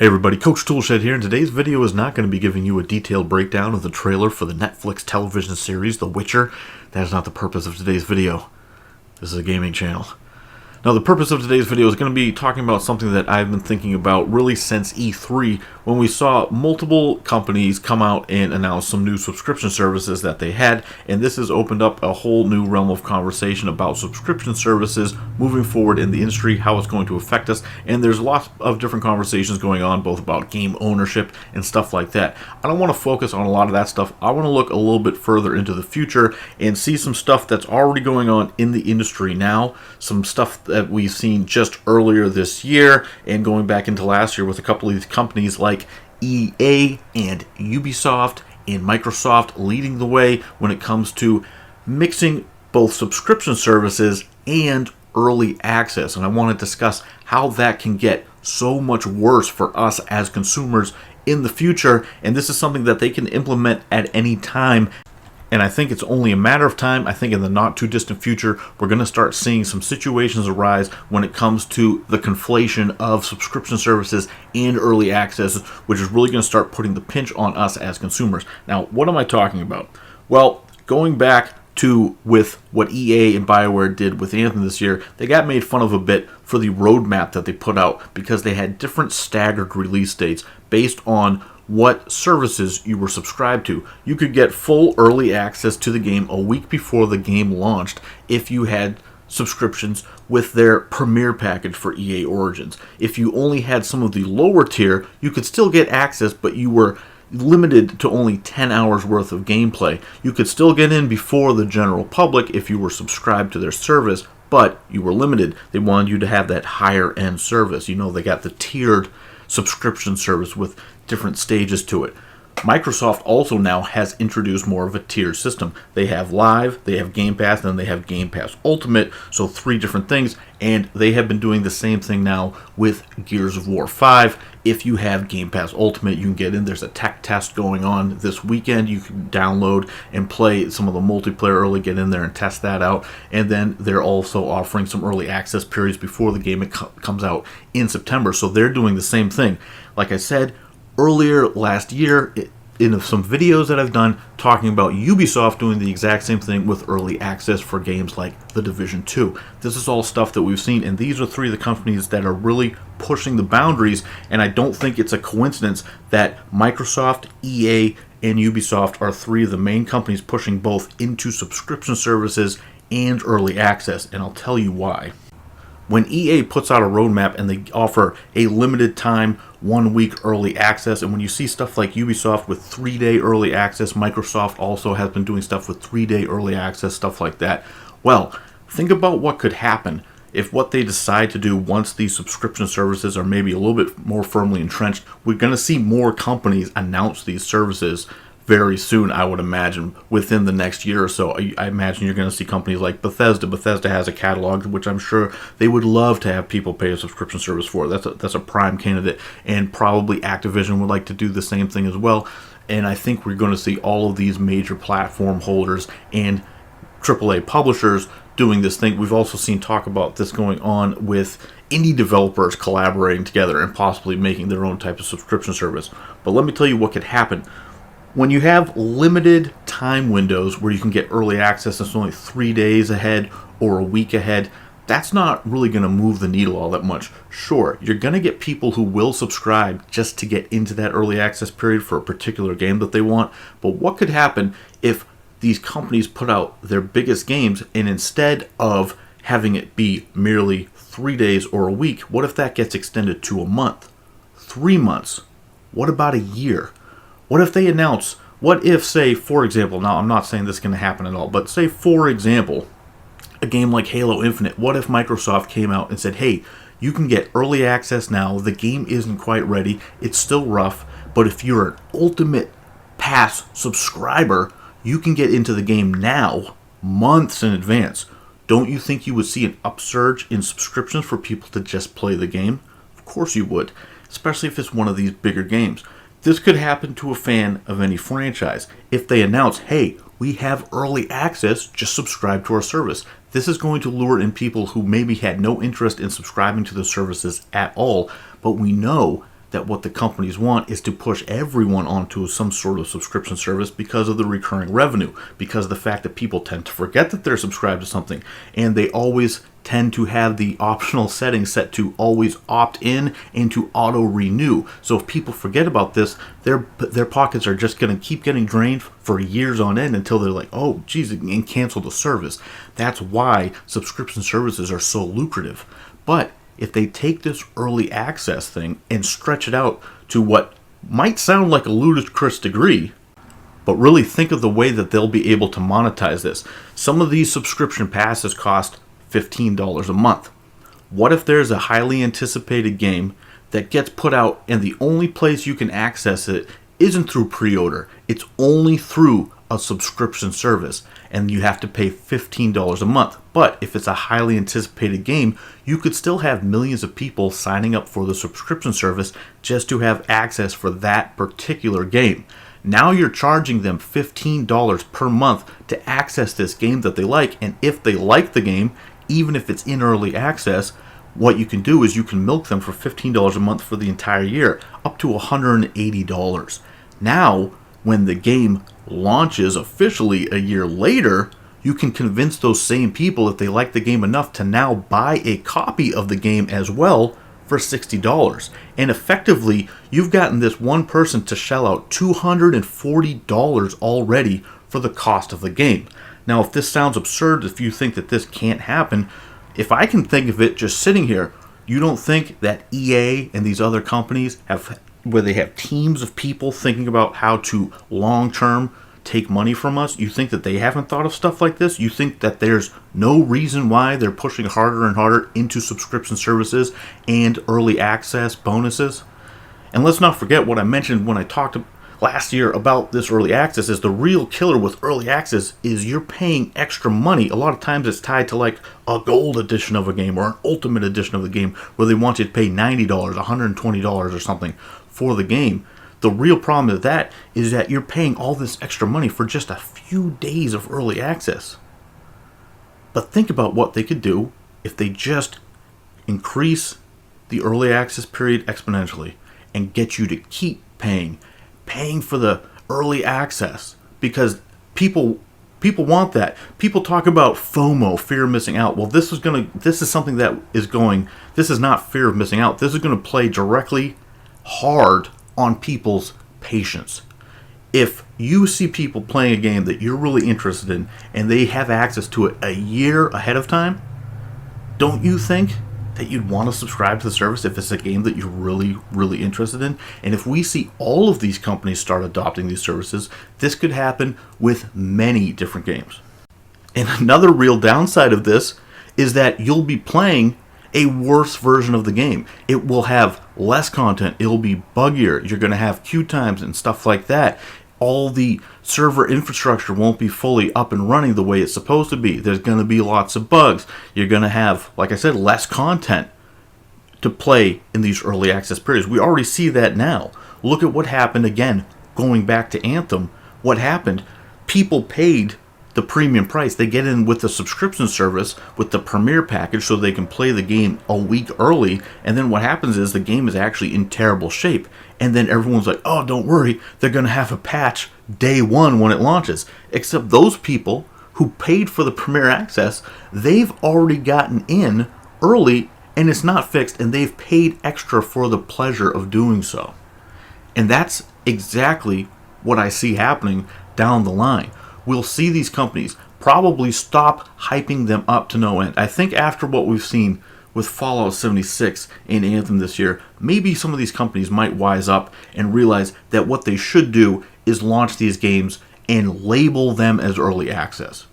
Hey everybody, Coach Toolshed here, and today's video is not going to be giving you a detailed breakdown of the trailer for the Netflix television series, The Witcher. That is not the purpose of today's video. This is a gaming channel. Now, the purpose of today's video is going to be talking about something that I've been thinking about really since E3, when we saw multiple companies come out and announce some new subscription services that they had, and this has opened up a whole new realm of conversation about subscription services moving forward in the industry, how it's going to affect us, and there's lots of different conversations going on, both about game ownership and stuff like that. I don't want to focus on a lot of that stuff. I want to look a little bit further into the future and see some stuff that's already going on in the industry now, some stuff that we've seen just earlier this year and going back into last year with a couple of these companies like EA and Ubisoft and Microsoft leading the way when it comes to mixing both subscription services and early access. And I want to discuss how that can get so much worse for us as consumers in the future. And this is something that they can implement at any time. And I think it's only a matter of time. I think in the not too distant future, we're going to start seeing some situations arise when it comes to the conflation of subscription services and early access, which is really going to start putting the pinch on us as consumers. Now, what am I talking about? Well, going back to with what EA and BioWare did with Anthem this year, they got made fun of a bit for the roadmap that they put out because they had different staggered release dates based on what services you were subscribed to. You could get full early access to the game a week before the game launched if you had subscriptions with their Premier package for EA Origins. If you only had some of the lower tier, you could still get access, but you were limited to only 10 hours worth of gameplay. You could still get in before the general public if you were subscribed to their service, but you were limited. They wanted you to have that higher end service. You know, they got the tiered subscription service with different stages to it. Microsoft also now has introduced more of a tiered system. They have Live, they have Game Pass, and then they have Game Pass Ultimate, so 3 different things, and they have been doing the same thing now with Gears of War 5. If you have Game Pass Ultimate, you can get in. There's a tech test going on this weekend. You can download and play some of the multiplayer early, get in there and test that out, and then they're also offering some early access periods before the game comes out in September, so they're doing the same thing. Like I said, earlier last year, in some videos that I've done talking about Ubisoft doing the exact same thing with early access for games like The Division 2. This is all stuff that we've seen, and these are 3 of the companies that are really pushing the boundaries, and I don't think it's a coincidence that Microsoft, EA, and Ubisoft are 3 of the main companies pushing both into subscription services and early access, and I'll tell you why. When EA puts out a roadmap and they offer a limited time, 1 week early access, and when you see stuff like Ubisoft with 3-day early access, Microsoft also has been doing stuff with 3-day early access, stuff like that. Well, think about what could happen if what they decide to do once these subscription services are maybe a little bit more firmly entrenched. We're going to see more companies announce these services very soon, I would imagine, within the next year or so. I imagine you're going to see companies like Bethesda. Bethesda has a catalog, which I'm sure they would love to have people pay a subscription service for. That's a prime candidate, and probably Activision would like to do the same thing as well. And I think we're going to see all of these major platform holders and AAA publishers doing this thing. We've also seen talk about this going on with indie developers collaborating together and possibly making their own type of subscription service. But let me tell you what could happen. When you have limited time windows where you can get early access that's only 3 days ahead or a week ahead, that's not really going to move the needle all that much. Sure, you're going to get people who will subscribe just to get into that early access period for a particular game that they want, but what could happen if these companies put out their biggest games and instead of having it be merely 3 days or a week, what if that gets extended to a month, 3 months? What about a year? What if they announce, what if, say, for example, now I'm not saying this is going to happen at all, but say, for example, a game like Halo Infinite, what if Microsoft came out and said, hey, you can get early access now, the game isn't quite ready, it's still rough, but if you're an Ultimate Pass subscriber, you can get into the game now, months in advance. Don't you think you would see an upsurge in subscriptions for people to just play the game? Of course you would, especially if it's one of these bigger games. This could happen to a fan of any franchise. If they announce, hey, we have early access, just subscribe to our service. This is going to lure in people who maybe had no interest in subscribing to the services at all, but we know that what the companies want is to push everyone onto some sort of subscription service because of the recurring revenue, because of the fact that people tend to forget that they're subscribed to something, and they always tend to have the optional settings set to always opt in and to auto renew. So if people forget about this, their pockets are just going to keep getting drained for years on end until they're like, oh geez, and cancel the service. That's why subscription services are so lucrative. But if they take this early access thing and stretch it out to what might sound like a ludicrous degree, but really think of the way that they'll be able to monetize this. Some of these subscription passes cost $15 a month. What if there's a highly anticipated game that gets put out and the only place you can access it isn't through pre-order, it's only through a subscription service, and you have to pay $15 a month. But if it's a highly anticipated game, you could still have millions of people signing up for the subscription service just to have access for that particular game. Now you're charging them $15 per month to access this game that they like, and if they like the game, even if it's in early access, what you can do is you can milk them for $15 a month for the entire year, up to $180. Now, when the game launches officially a year later, you can convince those same people, if they like the game enough, to now buy a copy of the game as well for $60. And effectively, you've gotten this one person to shell out $240 already for the cost of the game. Now, if this sounds absurd, if you think that this can't happen, if I can think of it just sitting here, you don't think that EA and these other companies where they have teams of people thinking about how to long-term take money from us, you think that they haven't thought of stuff like this? You think that there's no reason why they're pushing harder and harder into subscription services and early access bonuses? And let's not forget what I mentioned when I talked last year about this early access is the real killer with early access is you're paying extra money. A lot of times it's tied to like a gold edition of a game or an ultimate edition of the game where they want you to pay $90, $120 or something for the game. The real problem with that is that you're paying all this extra money for just a few days of early access. But think about what they could do if they just increase the early access period exponentially and get you to keep paying for the early access, because people want that. People talk about FOMO, fear of missing out. Well, this is not fear of missing out. This is going to play directly hard on people's patience. If you see people playing a game that you're really interested in and they have access to it a year ahead of time, don't you think that you'd want to subscribe to the service if it's a game that you're really, really interested in? And if we see all of these companies start adopting these services, this could happen with many different games. And another real downside of this is that you'll be playing a worse version of the game. It will have less content. It'll be buggier. You're going to have queue times and stuff like that. All the server infrastructure won't be fully up and running the way it's supposed to be. There's going to be lots of bugs. You're going to have, like I said, less content to play in these early access periods. We already see that now. Look at what happened again, going back to Anthem. What happened? People paid the premium price. They get in with the subscription service with the Premier package so they can play the game a week early, and then what happens is the game is actually in terrible shape, and then everyone's like, oh, don't worry, they're going to have a patch day one when it launches. Except those people who paid for the Premier access, they've already gotten in early and it's not fixed, and they've paid extra for the pleasure of doing so. And that's exactly what I see happening down the line. We'll see these companies probably stop hyping them up to no end. I think after what we've seen with Fallout 76 and Anthem this year, maybe some of these companies might wise up and realize that what they should do is launch these games and label them as early access.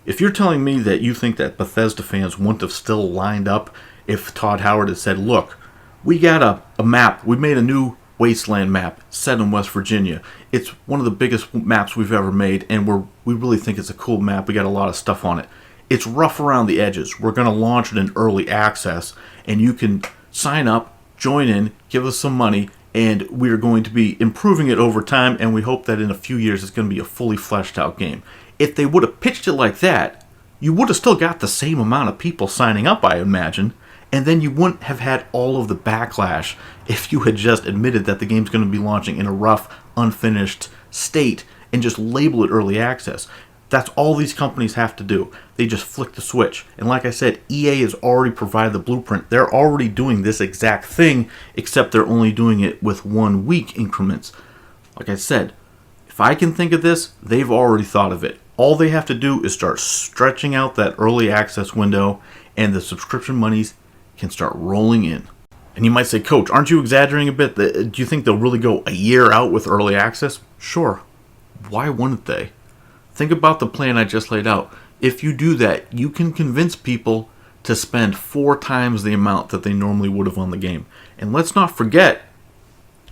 If you're telling me that you think that Bethesda fans wouldn't have still lined up if Todd Howard had said, look, we got a map, we made a new Wasteland map set in West Virginia. It's one of the biggest maps we've ever made, and we really think it's a cool map. We got a lot of stuff on it. It's rough around the edges. We're going to launch it in early access, and you can sign up, join in, give us some money, and we're going to be improving it over time, and we hope that in a few years it's going to be a fully fleshed out game. If they would have pitched it like that, you would have still got the same amount of people signing up, I imagine, And then you wouldn't have had all of the backlash if you had just admitted that the game's going to be launching in a rough, unfinished state and just label it early access. That's all these companies have to do. They just flick the switch. And like I said, EA has already provided the blueprint. They're already doing this exact thing, except they're only doing it with 1 week increments. Like I said, if I can think of this, they've already thought of it. All they have to do is start stretching out that early access window, and the subscription monies can start rolling in. And you might say, Coach, aren't you exaggerating a bit? Do you think they'll really go a year out with early access? Sure. Why wouldn't they? Think about the plan I just laid out. If you do that, you can convince people to spend 4 times the amount that they normally would have on the game. And let's not forget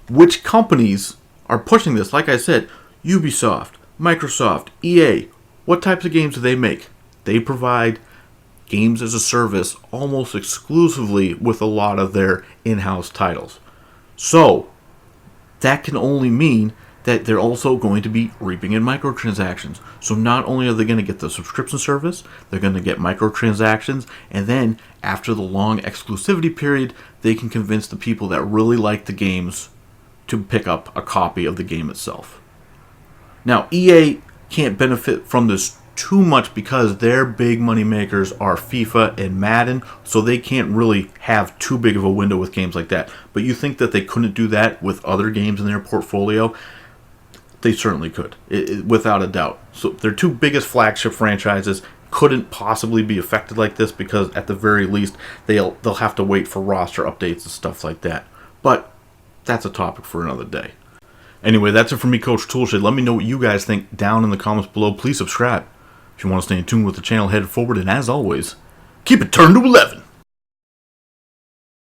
which companies are pushing this. Like I said, Ubisoft, Microsoft, EA. What types of games do they make? They provide games as a service almost exclusively with a lot of their in-house titles. So, that can only mean that they're also going to be reaping in microtransactions. So not only are they going to get the subscription service, they're going to get microtransactions, and then after the long exclusivity period, they can convince the people that really like the games to pick up a copy of the game itself. Now, EA can't benefit from this too much because their big money makers are FIFA and Madden, so they can't really have too big of a window with games like that. But you think that they couldn't do that with other games in their portfolio? They certainly could, without a doubt. So their 2 biggest flagship franchises couldn't possibly be affected like this because at the very least they'll have to wait for roster updates and stuff like that. But that's a topic for another day. Anyway, that's it for me, Coach Toolshed. Let me know what you guys think down in the comments below. Please subscribe if you want to stay in tune with the channel headed forward. And as always, keep it turned to 11.